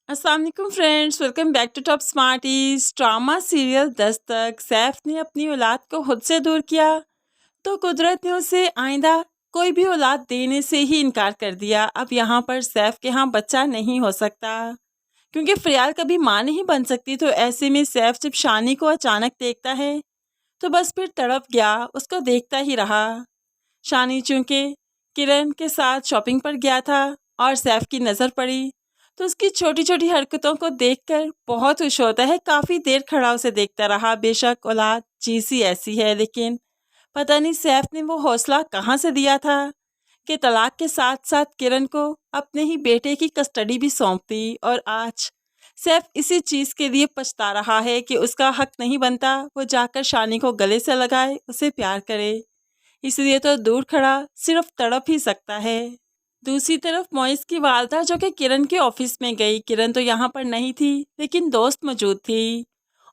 अस्सलाम वालेकुम friends, welcome back to Top Smarties. Drama serial Dastak. Saif ने अपनी औलाद को खुद से दूर किया तो कुदरत ने उसे आइंदा कोई भी औलाद देने से ही इनकार कर दिया। अब यहाँ पर सैफ के यहाँ बच्चा नहीं हो सकता क्योंकि फ़रियाल कभी माँ नहीं बन सकती। तो ऐसे में सैफ जब शानी को अचानक देखता है तो बस फिर तड़प गया, उसको देखता ही रहा। शानी चूंकि किरण के साथ शॉपिंग पर गया था और सैफ की नज़र पड़ी तो उसकी छोटी छोटी हरकतों को देखकर बहुत खुश होता है। काफ़ी देर खड़ा उसे देखता रहा। बेशक औलाद चीज़ ही ऐसी है, लेकिन पता नहीं सैफ ने वो हौसला कहाँ से दिया था कि तलाक के साथ साथ किरण को अपने ही बेटे की कस्टडी भी सौंप दी। और आज सैफ इसी चीज़ के लिए पछता रहा है कि उसका हक नहीं बनता वो जाकर शानी को गले से लगाए, उसे प्यार करे। इसलिए तो दूर खड़ा सिर्फ तड़प ही सकता है। दूसरी तरफ मोइस की वालदा जो कि किरण के ऑफिस में गई। किरण तो यहाँ पर नहीं थी लेकिन दोस्त मौजूद थी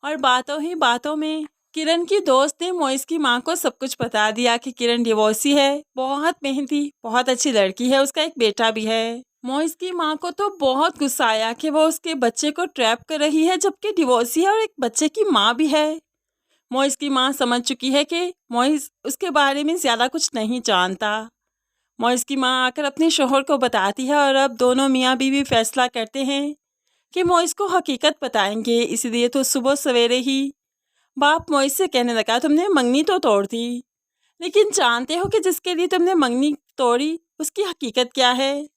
और बातों ही बातों में किरण की दोस्त ने मोइस की माँ को सब कुछ बता दिया कि किरण डिवोर्सी है, बहुत मेहनती, बहुत अच्छी लड़की है, उसका एक बेटा भी है। मोइस की माँ को तो बहुत गुस्सा आया कि वो उसके बच्चे को ट्रैप कर रही है जबकि डिवोर्सी है और एक बच्चे की माँ भी है। मोइस की माँ समझ चुकी है कि मोइस उसके बारे में ज़्यादा कुछ नहीं जानता। मोइस की माँ आकर अपने शोहर को बताती है और अब दोनों मियाँ बीवी फैसला करते हैं कि मोइस को हकीकत बताएंगे। इसलिए तो सुबह सवेरे ही बाप मोइस से कहने लगा, तुमने मंगनी तो तोड़ दी, लेकिन जानते हो कि जिसके लिए तुमने मंगनी तोड़ी उसकी हकीकत क्या है?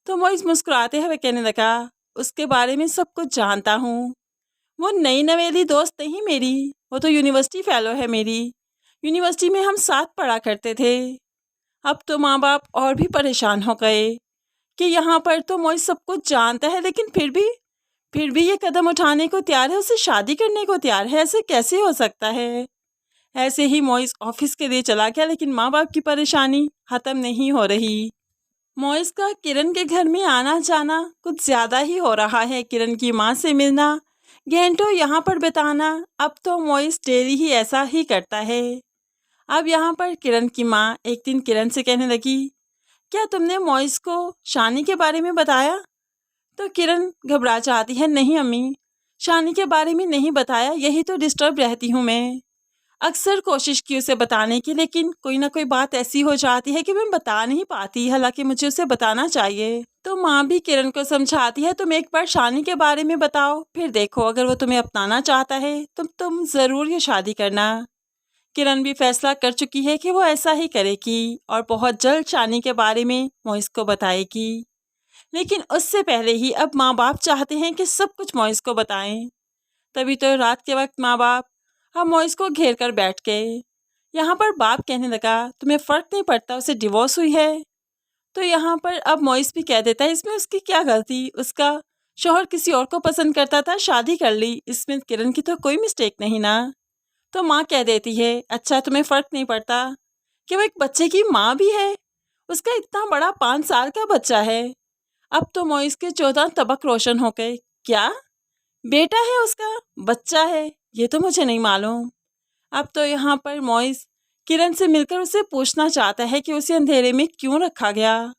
तो मोइस मुस्कुराते हुए कहने लगा, उसके बारे में सब कुछ जानता हूँ। वो नई नवेली दोस्त नहीं मेरी, वो तो यूनिवर्सिटी फेलो है मेरी। यूनिवर्सिटी में हम साथ पढ़ा करते थे। अब तो माँ बाप और भी परेशान हो गए कि यहाँ पर तो मोइस सब कुछ जानता है लेकिन फिर भी ये कदम उठाने को तैयार है, उससे शादी करने को तैयार है। ऐसे कैसे हो सकता है? ऐसे ही मोइस ऑफिस के लिए चला गया लेकिन माँ बाप की परेशानी ख़त्म नहीं हो रही। मोइस का किरण के घर में आना जाना कुछ ज़्यादा ही हो रहा है। किरण की माँ से मिलना, घंटों यहाँ पर बिताना, अब तो मोइस डेली ही ऐसा ही करता है। अब यहाँ पर किरण की माँ एक दिन किरण से कहने लगी, क्या तुमने मोइस को शानी के बारे में बताया? तो किरण घबरा जाती है, नहीं अम्मी, शानी के बारे में नहीं बताया, यही तो डिस्टर्ब रहती हूँ मैं। अक्सर कोशिश की उसे बताने की, लेकिन कोई ना कोई बात ऐसी हो जाती है कि मैं बता नहीं पाती, हालांकि मुझे उसे बताना चाहिए। तो माँ भी किरण को समझाती है, तुम एक बार शानी के बारे में बताओ, फिर देखो अगर वो तुम्हें अपनाना चाहता है तो तुम ज़रूर ये शादी करना। किरण भी फैसला कर चुकी है कि वो ऐसा ही करेगी और बहुत जल्द शानी के बारे में मोइस को बताएगी। लेकिन उससे पहले ही अब माँ बाप चाहते हैं कि सब कुछ मोइस को बताएं। तभी तो रात के वक्त माँ बाप अब मोइस को घेर कर बैठ गए। यहाँ पर बाप कहने लगा, तुम्हें फ़र्क नहीं पड़ता उसे डिवोर्स हुई है? तो यहाँ पर अब मोइस भी कह देता है, इसमें उसकी क्या गलती, उसका शौहर किसी और को पसंद करता था, शादी कर ली, इसमें किरण की तो कोई मिस्टेक नहीं ना। तो माँ कह देती है, अच्छा तुम्हें फ़र्क नहीं पड़ता कि वो एक बच्चे की माँ भी है, उसका इतना बड़ा 5 साल का बच्चा है। अब तो मोइस के 14 तबक रोशन हो गए। क्या बेटा है उसका, बच्चा है, ये तो मुझे नहीं मालूम। अब तो यहाँ पर मोइस किरण से मिलकर उसे पूछना चाहता है कि उसे अंधेरे में क्यों रखा गया।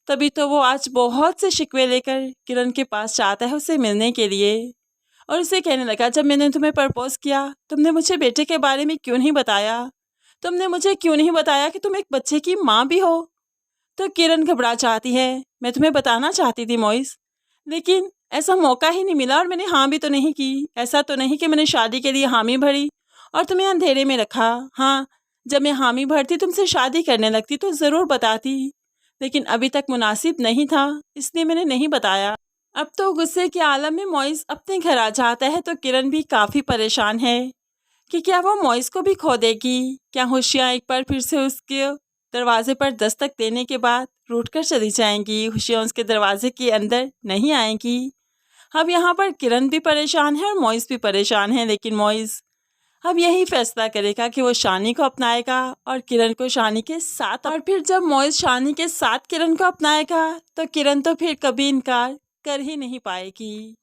तभी तो वो आज बहुत से शिकवे लेकर किरण के पास चाहता है उसे मिलने के लिए और उसे कहने लगा, जब मैंने तुम्हें प्रपोज किया तुमने मुझे बेटे के बारे में क्यों नहीं बताया? तुमने मुझे क्यों नहीं बताया कि तुम एक बच्चे की माँ भी हो? तो किरण घबरा जाती है, मैं तुम्हें बताना चाहती थी मोइस, लेकिन ऐसा मौका ही नहीं मिला और मैंने हाँ भी तो नहीं की। ऐसा तो नहीं कि मैंने शादी के लिए हामी भरी और तुम्हें अंधेरे में रखा। हाँ, जब मैं हामी भरती तुमसे शादी करने लगती तो ज़रूर बताती, लेकिन अभी तक मुनासिब नहीं था, इसलिए मैंने नहीं बताया। अब तो गुस्से के आलम में मोइस अपने घर आ जाता है तो किरण भी काफ़ी परेशान है कि क्या वो मोइस को भी खो देगी। क्या खुशियाँ एक बार फिर से उसके दरवाजे पर दस्तक देने के बाद रूठ कर चली जाएंगी, खुशियाँ उसके दरवाजे के अंदर नहीं आएंगी। अब यहाँ पर किरण भी परेशान है और मोइस भी परेशान है, लेकिन मोइस अब यही फैसला करेगा कि वो शानी को अपनाएगा और किरण को शानी के साथ। और फिर जब मोइस शानी के साथ किरण को अपनाएगा तो किरण तो फिर कभी इनकार कर ही नहीं पाएगी।